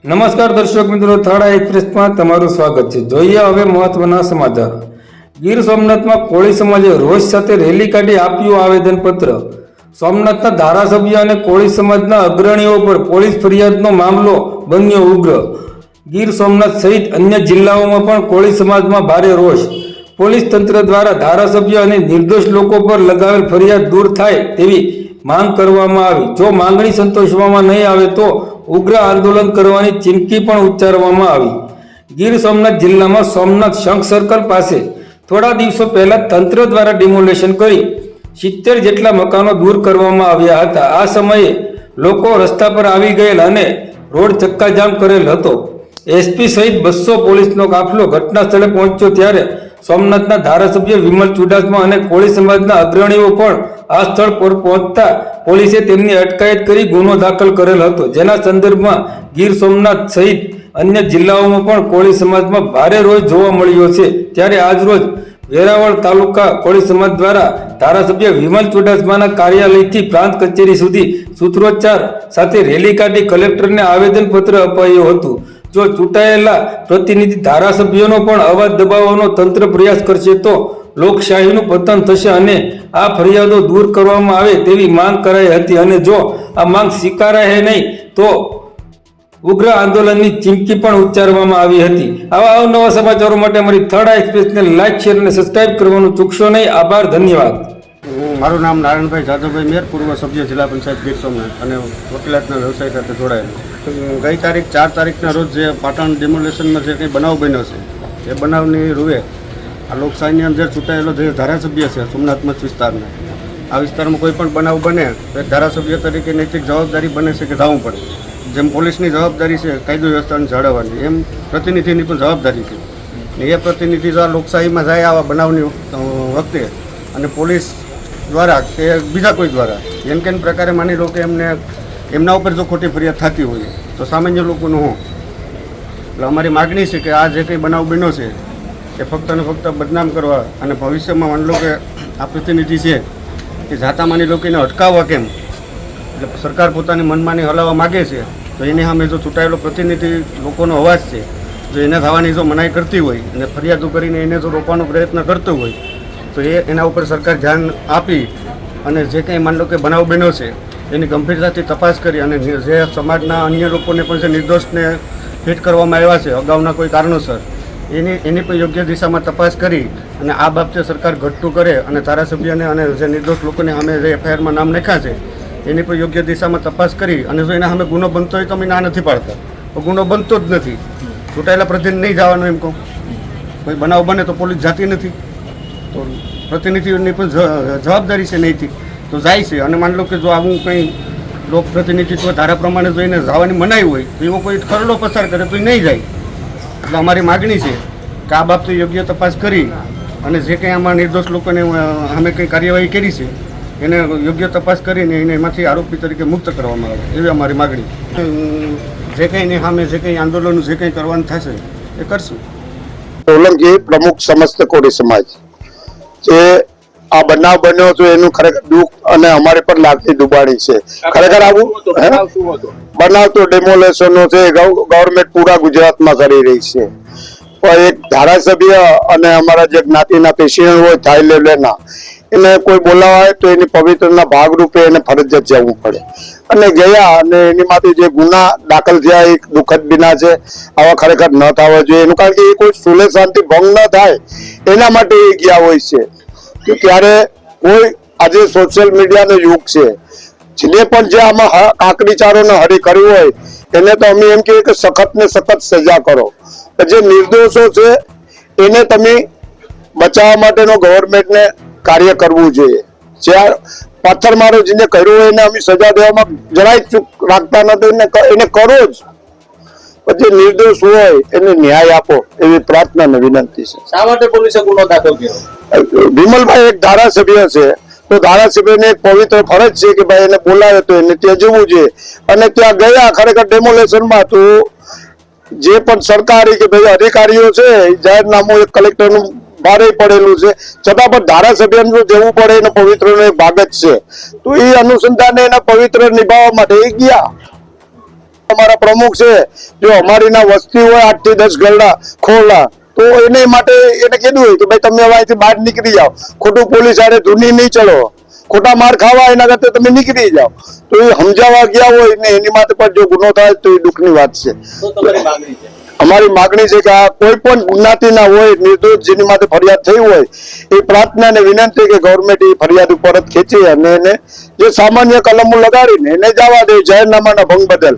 નમસ્કાર દર્શક મિત્રો, થાળા એક્સપ્રેસમાં તમારું સ્વાગત છે। જોઈએ હવે મહત્વના સમાચાર। ગીર સોમનાથમાં કોળી સમાજે રોષ સાથે રેલી કાઢી આપ્યું આવેદનપત્ર। સોમનાથના ધારાસભ્ય અને કોળી સમાજના અગ્રણીઓ પર પોલીસ ફરિયાદનો મામલો બન્યો ઉગ્ર। ગીર સોમનાથ સહિત અન્ય જિલ્લાઓમાં પણ કોળી સમાજમાં ભારે રોષ। પોલીસ તંત્ર દ્વારા ધારાસભ્ય અને નિર્દોષ લોકો પર લગાવેલ ફરિયાદ દૂર થાય તેવી માંગ કરવામાં આવી। જો માંગણી સંતોષવામાં નહીં આવે તો ઉગ્ર આંદોલન કરવાની ચીમકી પણ ઉચ્ચારવામાં આવી। ગીર સોમનાથ જિલ્લામાં સોમનાથ શંખ સર્કલ પાસે થોડા દિવસો પહેલા તંત્ર દ્વારા ડિમોલેશન કરી 70 જેટલા મકાનો દૂર કરવામાં આવ્યા હતા। આ સમયે લોકો રસ્તા પર આવી ગયેલ અને રોડ ચક્કાજામ કરેલ હતો। એસપી સહિત 200 પોલીસનો કાફલો ઘટના સ્થળે પહોંચ્યો ત્યારે સોમનાથના ધારાસભ્ય વિમલ ચુડાસમા અને કોળી સમાજના અગ્રણીઓ પણ આ સ્થળ પર પહોંચતા પોલીસે તેમની અટકાયત કરી ગુનો દાખલ કરેલ હતો, જેના સંદર્ભમાં ગીર સોમનાથ સહિત અન્ય જિલ્લાઓમાં પણ કોળી સમાજમાં ભારે રોષ જોવા મળ્યો છે। ત્યારે આજરોજ વેરાવળ તાલુકા કોળી સમાજ દ્વારા ધારાસભ્ય વિમલ ચુડાસમાના કાર્યાલયથી પ્રાંત કચેરી સુધી સૂત્રોચ્ચાર સાથે રેલી કાઢી કલેક્ટરને આવેદનપત્ર અપાયું હતું। જો ચૂંટાયેલા પ્રતિનિધિ ધારાસભ્યોનો પણ અવાજ દબાવવાનો તંત્ર પ્રયાસ કરશે તો લોકશાહીનું પતન થશે અને આ ફરિયાદો દૂર કરવામાં આવે તેવી માંગ કરાઈ હતી અને જો આ માંગ સ્વીકારાય નહીં તો ઉગ્ર આંદોલનની ચીમકી પણ ઉચ્ચારવામાં આવી હતી। આવા અવનવા સમાચારો માટે અમારી થાળા એક્સપ્રેસને લાઇક, શેર અને સબસ્ક્રાઇબ કરવાનું ચૂકશો નહીં। આભાર, ધન્યવાદ। મારું નામ નારાયણભાઈ જાદવભાઈ મેર, પૂર્વ સભ્ય જિલ્લા પંચાયત ગીર સોમનાથ અને વકીલાતના વ્યવસાય સાથે જોડાયેલો। ગઈ તારીખ 4 તારીખના રોજ જે પાટણ ડિમોલેશનમાં જે કંઈ બનાવ બન્યો છે એ બનાવની રૂએ આ લોકશાહીની અંદર ચૂંટાયેલો જે ધારાસભ્ય છે સોમનાથ મત વિસ્તારના, આ વિસ્તારમાં કોઈ પણ બનાવ બને તો એક ધારાસભ્ય તરીકે નૈતિક જવાબદારી બને છે કે જવું પડે। જેમ પોલીસની જવાબદારી છે કાયદો વ્યવસ્થાને જાળવવાની, એમ પ્રતિનિધિની પણ જવાબદારી છે ને એ પ્રતિનિધિ જો લોકશાહીમાં જાય આવા બનાવની વખતે અને પોલીસ દ્વારા કે બીજા કોઈ દ્વારા એમ કેમ પ્રકારે માની લો કે એમના ઉપર જો ખોટી ફરિયાદ થતી હોય તો સામાન્ય લોકોનું હું એટલે અમારી માગણી છે કે આ જે કંઈ બનાવ બન્યો છે એ ફક્ત અને ફક્ત બદનામ કરવા અને ભવિષ્યમાં માની લો કે આ પ્રતિનિધિ છે એ જાતા માની લો કે એને અટકાવવા કેમ, એટલે સરકાર પોતાની મનમાની હલાવવા માગે છે તો એની સામે જો ચૂંટાયેલો પ્રતિનિધિ લોકોનો અવાજ છે જો એને થવાની જો મનાઈ કરતી હોય અને ફરિયાદો કરીને એને જો રોકવાનો પ્રયત્ન કરતો હોય તો એના ઉપર સરકાર ધ્યાન આપી અને જે કંઈ માની લો કે બનાવ બન્યો છે એની ગંભીરતાથી તપાસ કરી અને જે સમાજના અન્ય લોકોને પણ જે નિર્દોષને હિટ કરવામાં આવ્યા છે અગાઉના કોઈ કારણોસર એની પણ યોગ્ય દિશામાં તપાસ કરી અને આ બાબતે સરકાર ઘટતું કરે અને ધારાસભ્યને અને જે નિર્દોષ લોકોને સામે જે એફઆઈઆરમાં નામ લખ્યા છે એની પણ યોગ્ય દિશામાં તપાસ કરી અને જો એના સામે ગુનો બનતો હોય તો અમે ના નથી પાડતા, તો ગુનો બનતો જ નથી। ચૂંટાયેલા પ્રતિનિધિ નહીં જવાનું એમ કહું, કોઈ બનાવ બને તો પોલીસ જાતી નથી, તો પ્રતિનિધિઓની પણ જવાબદારી છે નહીંથી તો જાય છે। અને માની લો કે જો આવું કંઈ લોકપ્રતિનિધિત્વ ધારા પ્રમાણે જોઈને જવાની મનાઈ હોય તો એવો કોઈ ખરડો પસાર કરે તો એ નહીં જાય। એટલે અમારી માગણી છે કે આ બાબતે યોગ્ય તપાસ કરી અને જે કંઈ આમાં નિર્દોષ લોકોને અમે કંઈ કાર્યવાહી કરી છે એને યોગ્ય તપાસ કરીને એને એમાંથી આરોપી તરીકે મુક્ત કરવામાં આવે એવી અમારી માગણી છે। જે કંઈ એની સામે જે કંઈ આંદોલન જે કંઈ કરવાનું થશે એ કરશું। સોલંકી પ્રમુખ સમસ્ત કોળી સમાજ જે આ બનાવ બન્યો હતો એનું ખરેખર દુઃખ અને અમારે પર લાગતી દુબાણી છે। ખરેખર આવું બનાવ તો ડેમોલેશનનો છે, ગવર્મેન્ટ પૂરા ગુજરાતમાં કરી રહી છે, પણ એક ધારાસભ્ય અને અમારા જે જ્ઞાતિના પેશિયન્ટ હોય થાઈ લેવલના એને કોઈ બોલાવાય તો એની પવિત્રના ભાગરૂપે એને ફરજિયાત જવું પડે અને ગયા અને એની માટે જે ગુના દાખલ થયા એક દુઃખદ બિના છે। આવા ખરેખર ન થવા જોઈએ એનું કારણ કે એ કોઈ સુલે શાંતિ ભંગ ન થાય એના માટે એ ગયા હોય છે કે ત્યારે કોઈ આજે સોશિયલ મીડિયાનો યુગ છે, જેને પણ જે આમાં કાકડીચારોને હરી કર્યું હોય એને તો અમે એમ કહીએ કે સખત ને સખત સજા કરો, જે નિર્દોષો છે એને તમે બચાવવા માટેનો ગવર્મેન્ટને કાર્ય કરવું જોઈએ। જ્યાં પથ્થરમારો જેને કર્યું હોય એને અમે સજા દેવામાં જરાય ચૂક રાખતા નથી, એને કરો જ, પછી નિર્દોષ હોય એને ન્યાય આપો એવી પ્રાર્થના અને વિનંતી છે। શા માટે પોલીસે ગુનો દાખલ કર્યો? વિમલભાઈ એક ધારાસભ્ય છે તો ધારાસભ્યને એક પવિત્ર ફરજ છે કે ભાઈ એને બોલાવે તો એને ત્યાં જવું જોઈએ અને ત્યાં ગયા ખરેખર ડેમોલેશનમાં તો જે પણ સરકારી કે ભાઈ અધિકારીઓ છે જાહેરનામું એક કલેક્ટરનું ભારે પડેલું છે છતાં પણ ધારાસભ્યનું જવું પડે એનો પવિત્રનો એક ભાગ જ છે, તો એ અનુસંધાને એના પવિત્ર નિભાવવા માટે એ ગયા। અમારા પ્રમુખ છે, જો અમારી ના વસ્તી હોય 8 થી 10 ગરડા ખોરડા, તો એને માટે એને કીધું હોય કે ભાઈ તમે હવે અહીંથી બહાર નીકળી જાઓ, ખોટું પોલીસ આડે ધૂની નહીં ચડો, ખોટા માર ખાવા એના કરતા તમે નીકળી જાઓ. તો એ સમજાવવા ગયા હોય ને એની માટે પણ જો ગુનો થાય તો એ દુઃખની વાત છે. શું તમારી માંગણી છે? અમારી માગણી છે કે આ કોઈ પણ જ્ઞાતિના હોય નિર્દોષ જેની માટે ફરિયાદ થઈ હોય એ પ્રાર્થના ને વિનંતી કે ગવર્મેન્ટ એ ફરિયાદ પરત ખેંચી અને એને જે સામાન્ય કલમો લગાડીને એને જવા દે જાહેરનામાના ભંગ બદલ.